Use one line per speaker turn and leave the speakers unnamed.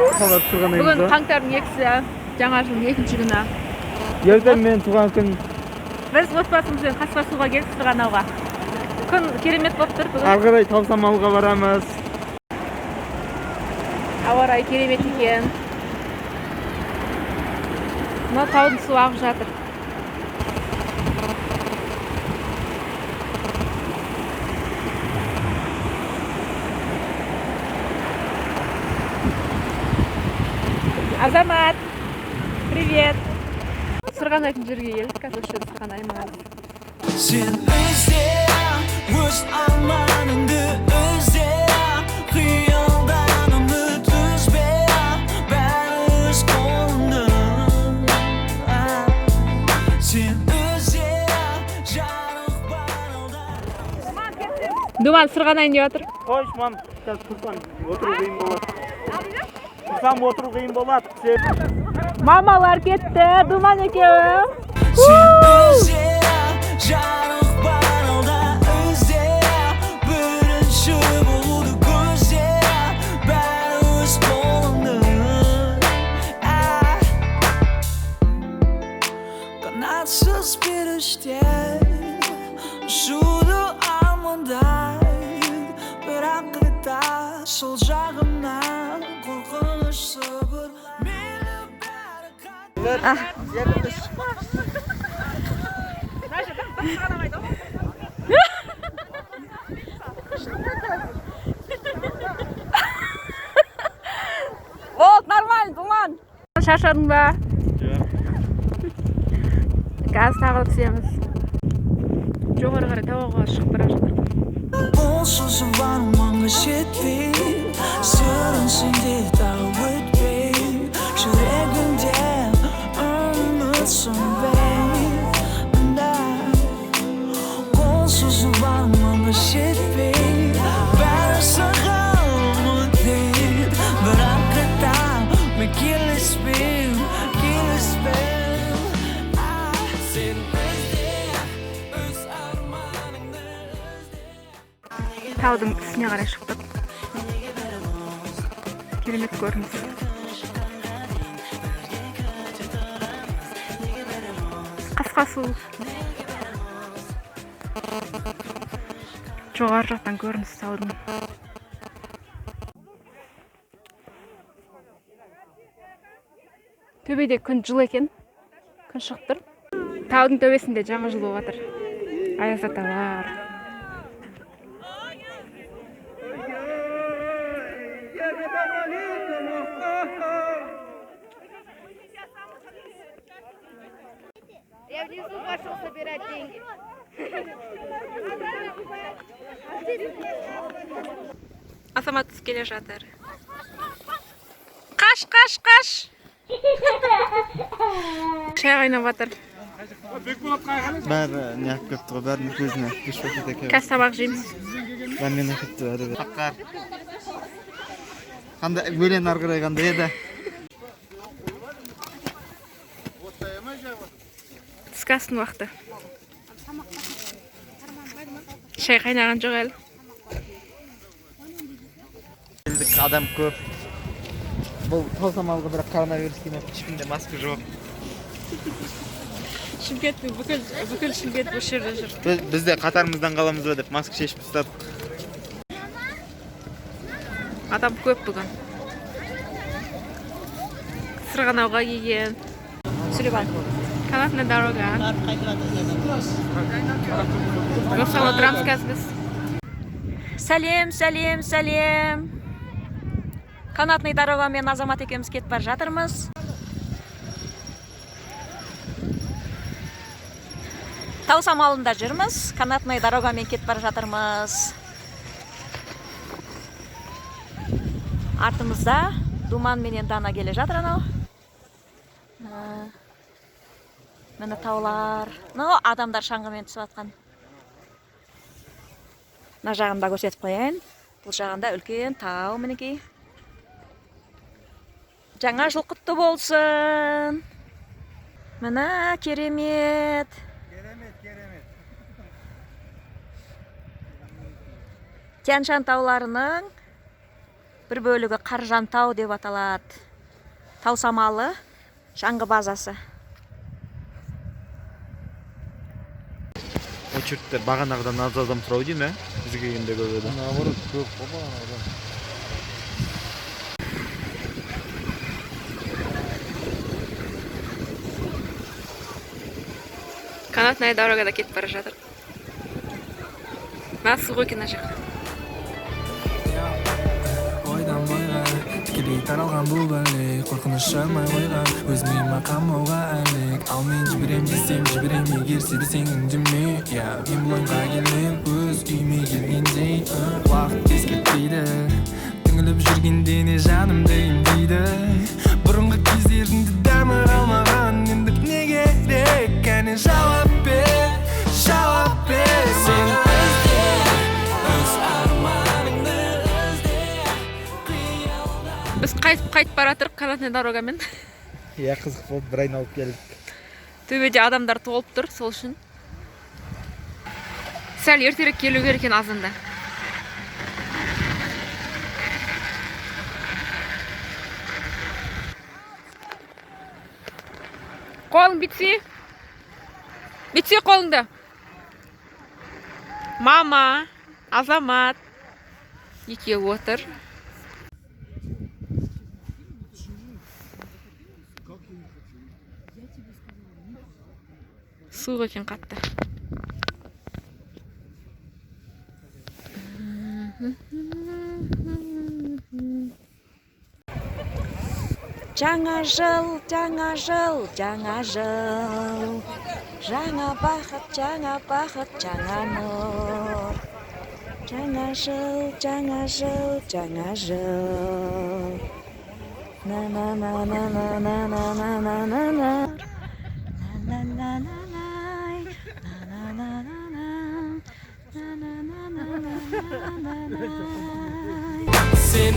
Бүгін қаңтардың 2-сі, жаңа жылдың 2-ші күні.
Ертең мен туған күн.
Біз отбасымызбен Қасқа суға келдік сырғанауға. Күн керемет болып тұр бүгін.
Ары қарай Таусамалға барамыз.
Ауа райы керемет екен. Мына таудың суы ағып жатыр. Азамат, привет! Сырғанайтын жерге келдік, қазір сырғанаймыз.
Сен өзде, өз арманыңды өзде, қиялданымды түзбе, бәрі өз қолыңда. Сен өзде, жарық бар алда.
Думан сырғанайын деп жатыр.
Қойш, мам, қазір тұрсам, отыру қиын болады. Тұрсам, отыру қиын болады.
Мамалар кетті, Думан екеуі.
Сен өзде, жарық бар алда өзде, бірінші болуды көзде, бәрі өз қолыңда. Қанатсыз періштер ұшуды армандайды, бірақ қайта сол жағымнан қорқыныш сыбыр мені бәрі
Вот, нормально, Думан. Шаршадың ба? Газ тағылып түсеміз. Жоғары қарай тауға шығып бара жатыр.
Ол сөзі бар маңға жетпей, сырын сенде тауып өтпей, жүрегімде үміт сөнбей. Ол сөзі бар маңға жетпей, бәрі саған ұмытпей, бірақ қайта мен келіспейм. Сен өзде, өз арманыңды
Таудың үстіне қарай шықтық. Керемет көрініс. Қасқа су. Жоғары жақтан көрініс таудың. Төбеде күн жылы екен. Күн шығып тұр. Таудың төбесінде жаңа жыл болып жатыр. Аяз аталар.
Я внизу пошел собирать деньги.
Азамат келе жатыр. Қаш, қаш, қаш. Шай қайнап жатыр.
Бәрі не әп көпті ғой, бәрінің көзіне үш уақыт екен.
Қазір тамақ жейміз.
Бәрмен әкетті бәрі. Таққар. Қандай бөлен ары қарай қандай еді?
Түскі астың уақыты. Шай қайнаған жоқ әлі.
Елдік адам көп. Бұл Таусамалға бірақ коронавирус келмеп, ешкімде маска жоқ.
Шымкенттің бүкіл Шымкент осы жерде жүр.
Біз де қатарымыздан қаламыз ба деп маска шешіп тастадық.
Адам көп бүгін. Сырғанауға келген.
Сулейман.
Канатная дорога. Осылы отырамыз қазір біз.
Сәлем, сәлем, сәлем. Канатный дорогамен Азамат екеуміз кетіп бара жатырмыз. Таусамалында жүрміз. Канатный дорогамен кетіп бара жатырмыз. Артымызда Думан менен Дана келе жатыр анау. Міне таулар. Адамдар шаңғымен түсіп атқан. Мына жағында көрсетіп қояйын. Бұл жағында үлкен тау мінекей. Жаңа жыл құтты болсын. Мына керемет. Тянь-Шань тауларының бір бөлігі Қаржан тау деп аталады. Тау самалы шаңғы базасы.
Очерттер бағанағыдан аз адам тұрау дейм, бізге келгенде көп еді.
Наоборот, көп бағанағыдан.
Канатная дорогада кетіп бара жатыр. Мына су ғой ана жақ.
ойдан бойға тікелей таралған бұл бәле қорқыныш жармай қойған өзіме мақамауға әлек ал мен жіберем десем жіберем егер сен үндеме мен бұл ойынға келмем өз үйіме келгенде уақыт тез кетпейді түңіліп жүргенде не жанымды емдейді бұрынғы кездеріңді дәмі қалмаған енді не керек кәне жауап бер сен
Біз қайтып баратырық канатный дорогамен.
Қызық болып бір айналып келдік.
Төбеде адамдар толып тұр, сол үшін. Сәл ертерек келу керек екен азында. Қолың бітсе? Бітсе қолыңды. Мама, Азамат. Екеуі отыр. Су екен қатты.
Жаңа жыл, жаңа жыл, жаңа жыл. Жаңа бақыт, жаңа нұр. Жаңа жыл, жаңа жыл, жаңа жыл. На на на на на на на на на на на. На на на на.
Sen